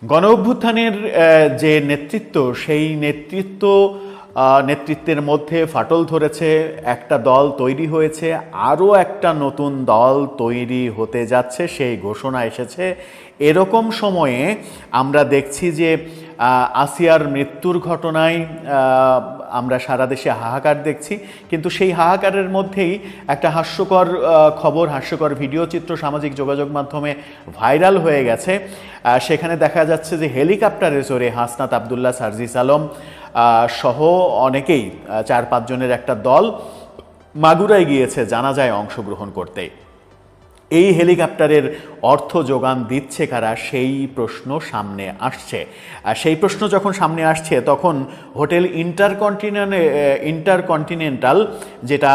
গণ অভ্যুত্থানের যে নেতৃত্ব, সেই নেতৃত্বের মধ্যে ফাটল ধরেছে, একটা দল তৈরি হয়েছে, আরও একটা নতুন দল তৈরি হতে যাচ্ছে, সেই ঘোষণা এসেছে। এরকম সময়ে আমরা দেখছি যে আসিয়ার মৃত্যুর ঘটনায় আমরা সারা দেশে হাহাকার দেখছি, কিন্তু সেই হাহাকারের মধ্যেই একটা হাস্যকর খবর, হাস্যকর ভিডিও চিত্র সামাজিক যোগাযোগ মাধ্যমে ভাইরাল হয়ে গেছে। সেখানে দেখা যাচ্ছে যে হেলিকপ্টারে চড়ে হাসনাত আবদুল্লাহ, সার্জিস আলম সহ অনেকেই 4-5 জনের একটা দল মাগুরায় গিয়েছে জানাজায় অংশগ্রহণ করতে। এই হেলিকপ্টারের অর্থ যোগান দিচ্ছে কারা, সেই প্রশ্ন সামনে আসছে। আর সেই প্রশ্ন যখন সামনে আসছে তখন হোটেল ইন্টারকন্টিনেন্টাল, যেটা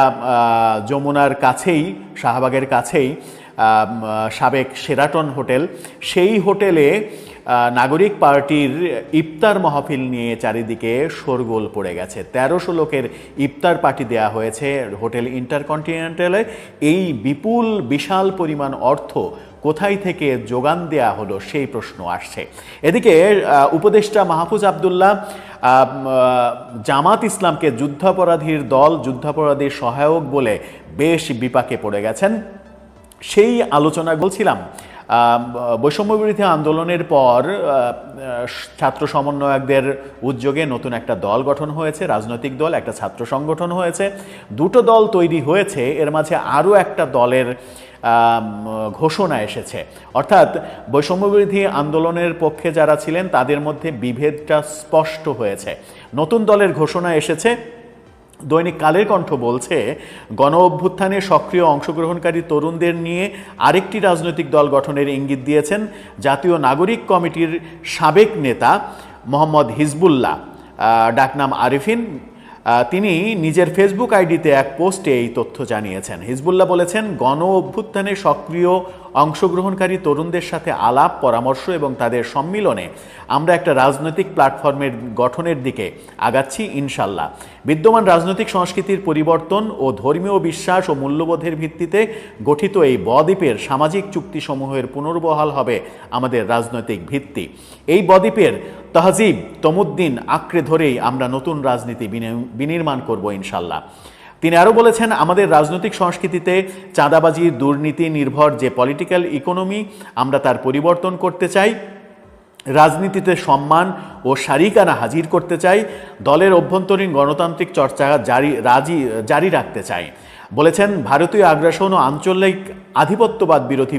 যমুনার কাছেই, শাহবাগের কাছেই সাবেক শেরাটন হোটেল, সেই হোটেলে নাগরিক পার্টির ইফতার মাহফিল নিয়ে চারিদিকে শোরগোল পড়ে গেছে। 1300 লোকের ইফতার পার্টি দেয়া হয়েছে হোটেল ইন্টারকন্টিনেন্টালে। এই বিপুল বিশাল পরিমাণ অর্থ কোথায় থেকে যোগান দেয়া হলো, সেই প্রশ্ন আসছে। এদিকে উপদেষ্টা মাহফুজ আবদুল্লাহ জামাত ইসলামকে যুদ্ধাপরাধীর দল, যুদ্ধাপরাধীর সহায়ক বলে বেশ বিপাকে পড়ে গেছেন। সেই আলোচনা বলছিলাম, বৈষম্যবিরোধী আন্দোলনের পর ছাত্র সমন্বয়কদের উদ্যোগে নতুন একটা দল গঠন হয়েছে, রাজনৈতিক দল, একটা ছাত্র সংগঠন হয়েছে, দুটো দল তৈরি হয়েছে। এর মাঝে আরও একটা দলের ঘোষণা এসেছে, অর্থাৎ বৈষম্যবিরোধী আন্দোলনের পক্ষে যারা ছিলেন তাদের মধ্যে বিভেদটা স্পষ্ট হয়েছে। নতুন দলের ঘোষণা এসেছে। দৈনিক কালের কণ্ঠ বলছে, গণ অভ্যুত্থানে সক্রিয় অংশগ্রহণকারী তরুণদের নিয়ে আরেকটি রাজনৈতিক দল গঠনের ইঙ্গিত দিয়েছেন জাতীয় নাগরিক কমিটির সাবেক নেতা মোহাম্মদ হিজবুল্লাহ, ডাকনাম আরিফিন। তিনি নিজের ফেসবুক আইডিতে এক পোস্টে এই তথ্য জানিয়েছেন। হিজবুল্লাহ বলেছেন, গণ অভ্যুত্থানে সক্রিয় অংশগ্রহণকারী তরুণদের সাথে আলাপ, পরামর্শ এবং তাদের সম্মিলনে আমরা একটা রাজনৈতিক প্ল্যাটফর্মের গঠনের দিকে আগাচ্ছি ইনশাল্লাহ। বিদ্যমান রাজনৈতিক সংস্কৃতির পরিবর্তন ও ধর্মীয় বিশ্বাস ও মূল্যবোধের ভিত্তিতে গঠিত এই বদ্বীপের সামাজিক চুক্তিসমূহের পুনর্বহাল হবে আমাদের রাজনৈতিক ভিত্তি। এই বদ্বীপের তাহজিব তমুদ্দিন আঁকড়ে ধরেই আমরা নতুন রাজনীতি বিনির্মাণ করব ইনশাল্লাহ। তিনি আরও বলেছেন, আমাদের রাজনৈতিক সংস্কৃতিতে চাঁদাবাজি, দুর্নীতি নির্ভর যে পলিটিক্যাল ইকোনমি, আমরা তার পরিবর্তন করতে চাই। রাজনীতিতে সম্মান ও সারিকানা হাজির করতে চাই। দলের অভ্যন্তরীণ গণতান্ত্রিক চর্চা জারি রাখতে চাই। বলেছেন, ভারতীয় আগ্রাসন ও আঞ্চলিক আধিপত্যবাদ বিরোধী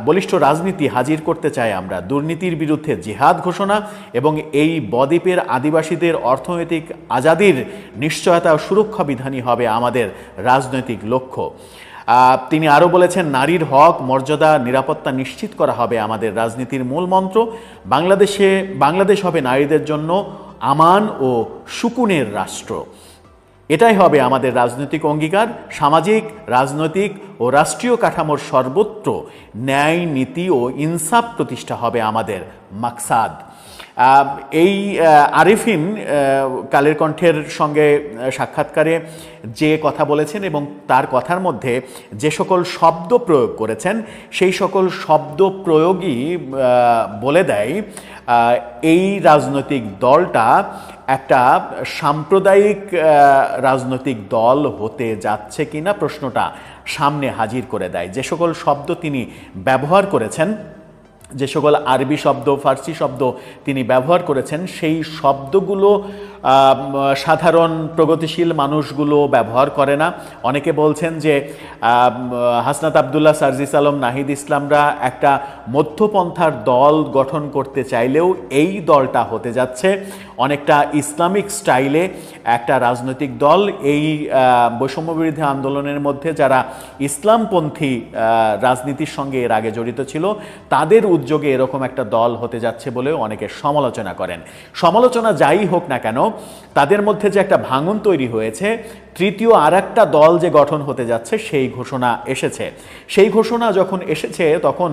বলিষ্ঠ রাজনীতি হাজির করতে চাই আমরা। দুর্নীতির বিরুদ্ধে জিহাদ ঘোষণা এবং এই বদ্বীপের আদিবাসীদের অর্থনৈতিক আজাদির নিশ্চয়তা ও সুরক্ষা বিধানই হবে আমাদের রাজনৈতিক লক্ষ্য। তিনি আরও বলেছেন, নারীর হক, মর্যাদা, নিরাপত্তা নিশ্চিত করা হবে আমাদের রাজনীতির মূল মন্ত্র। বাংলাদেশ হবে নারীদের জন্য আমান ও সুকুনের রাষ্ট্র। এটাই হবে আমাদের রাজনৈতিক অঙ্গীকার। সামাজিক, রাজনৈতিক ও রাষ্ট্রীয় কাঠামোর সর্বত্র ন্যায়, নীতি ও ইনসাফ প্রতিষ্ঠা হবে আমাদের মাকসাদ। এই আরিফিন কালের কণ্ঠের সঙ্গে সাক্ষাৎকারে যে কথা বলেছেন এবং তার কথার মধ্যে যে সকল শব্দ প্রয়োগ করেছেন, সেই সকল শব্দ প্রয়োগই বলে দেয় এই রাজনৈতিক দলটা একটা সাম্প্রদায়িক রাজনৈতিক দল হতে যাচ্ছে কিনা প্রশ্নটা সামনে হাজির করে দেয়। যে সকল শব্দ তিনি ব্যবহার করেছেন, যে সকল আরবি শব্দ, ফার্সি শব্দ তিনি ব্যবহার করেছেন, সেই শব্দগুলো সাধারণ প্রগতিশীল মানুষগুলো ব্যবহার করে না। অনেকে বলছেন যে হাসনাত আবদুল্লাহ, সার্জিস আলম, নাহিদ ইসলামরা একটা মধ্যপন্থার দল গঠন করতে চাইলেও এই দলটা হতে যাচ্ছে অনেকটা ইসলামিক স্টাইলে একটা রাজনৈতিক দল। এই বৈষম্যবিরোধী আন্দোলনের মধ্যে যারা ইসলামপন্থী রাজনীতির সঙ্গে এর আগে জড়িত ছিল, তাদের উদ্যোগে এরকম একটা দল হতে যাচ্ছে বলেও অনেকে সমালোচনা করেন। সমালোচনা যাই হোক না কেন, তাদের মধ্যে যে একটা ভাঙন তৈরি হয়েছে, তৃতীয় আর একটা দল যে গঠন হতে যাচ্ছে, সেই ঘোষণা এসেছে। সেই ঘোষণা যখন এসেছে তখন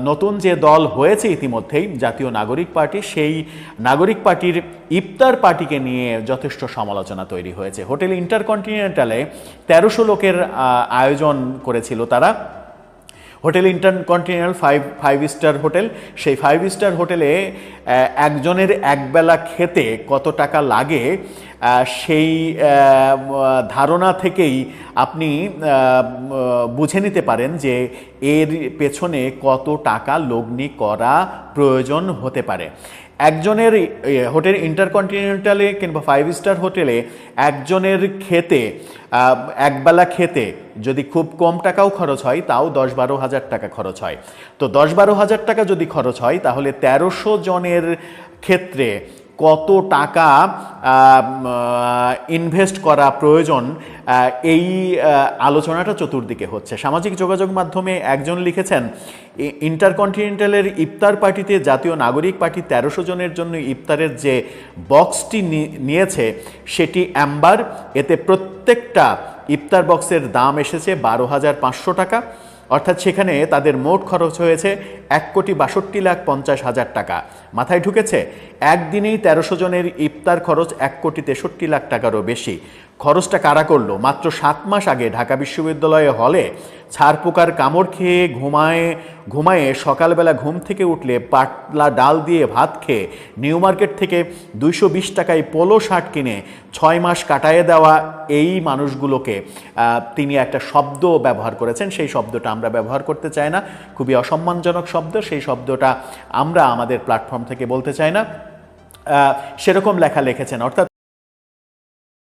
নতুন যে দল হয়েছে ইতিমধ্যেই, জাতীয় নাগরিক পার্টি, সেই নাগরিক পার্টির ইফতার পার্টিকে নিয়ে যথেষ্ট সমালোচনা তৈরি হয়েছে। হোটেল ইন্টারকন্টিনেন্টালে 1300 লোকের আয়োজন করেছিল তারা। Hotel intercontinental five star hotel, সেই 5 স্টার হোটেলে একজনের একবেলা খেতে কত টাকা লাগে সেই ধারণা থেকেই আপনি বুঝে নিতে পারেন যে এর পেছনে কত টাকা লগ্নি করা প্রয়োজন হতে পারে। একজনের হোটেল ইন্টারকন্টিনেন্টালে কিংবা 5 স্টার হোটেলে একজনের খেতে একবেলা খেতে যদি খুব কম টাকাও খরচ হয় তাও 10-12 হাজার টাকা খরচ হয়। তো 10-12 হাজার টাকা যদি খরচ হয় তাহলে 1300 জনের ক্ষেত্রে কত টাকা ইনভেস্ট করা প্রয়োজন, এই আলোচনাটা চতুর্দিকে হচ্ছে। সামাজিক যোগাযোগ মাধ্যমে একজন লিখেছেন, ইন্টারকন্টিনেন্টালের ইফতার পার্টিতে জাতীয় নাগরিক পার্টি 1300 জনের জন্য ইফতারের যে বক্সটি নিয়েছে সেটি অ্যাম্বার, এতে প্রত্যেকটা ইফতার বক্সের দাম এসেছে 12,500 টাকা, অর্থাৎ সেখানে তাদের মোট খরচ হয়েছে 1,62,50,000 টাকা। মাথায় ঢুকেছে? একদিনেই 1300 জনের ইফতার খরচ 1,63,00,000 টাকারও বেশি। খরচটা কারা করলো? মাত্র 7 মাস আগে ঢাকা বিশ্ববিদ্যালয়ে হলে ছাড় পোকার কামড় খেয়ে ঘুমায়ে সকালবেলা ঘুম থেকে উঠলে পাতলা ডাল দিয়ে ভাত খেয়ে নিউ মার্কেট থেকে 220 টাকায় পোলো শার্ট কিনে 6 মাস কাটায়ে দেওয়া এই মানুষগুলোকে তিনি একটা শব্দ ব্যবহার করেছেন, সেই শব্দটা আমরা ব্যবহার করতে চাই না, খুবই অসম্মানজনক শব্দ, সেই শব্দটা আমরা আমাদের প্ল্যাটফর্ম থেকে বলতে চাই না। সেরকম লেখা লিখেছেন, অর্থাৎ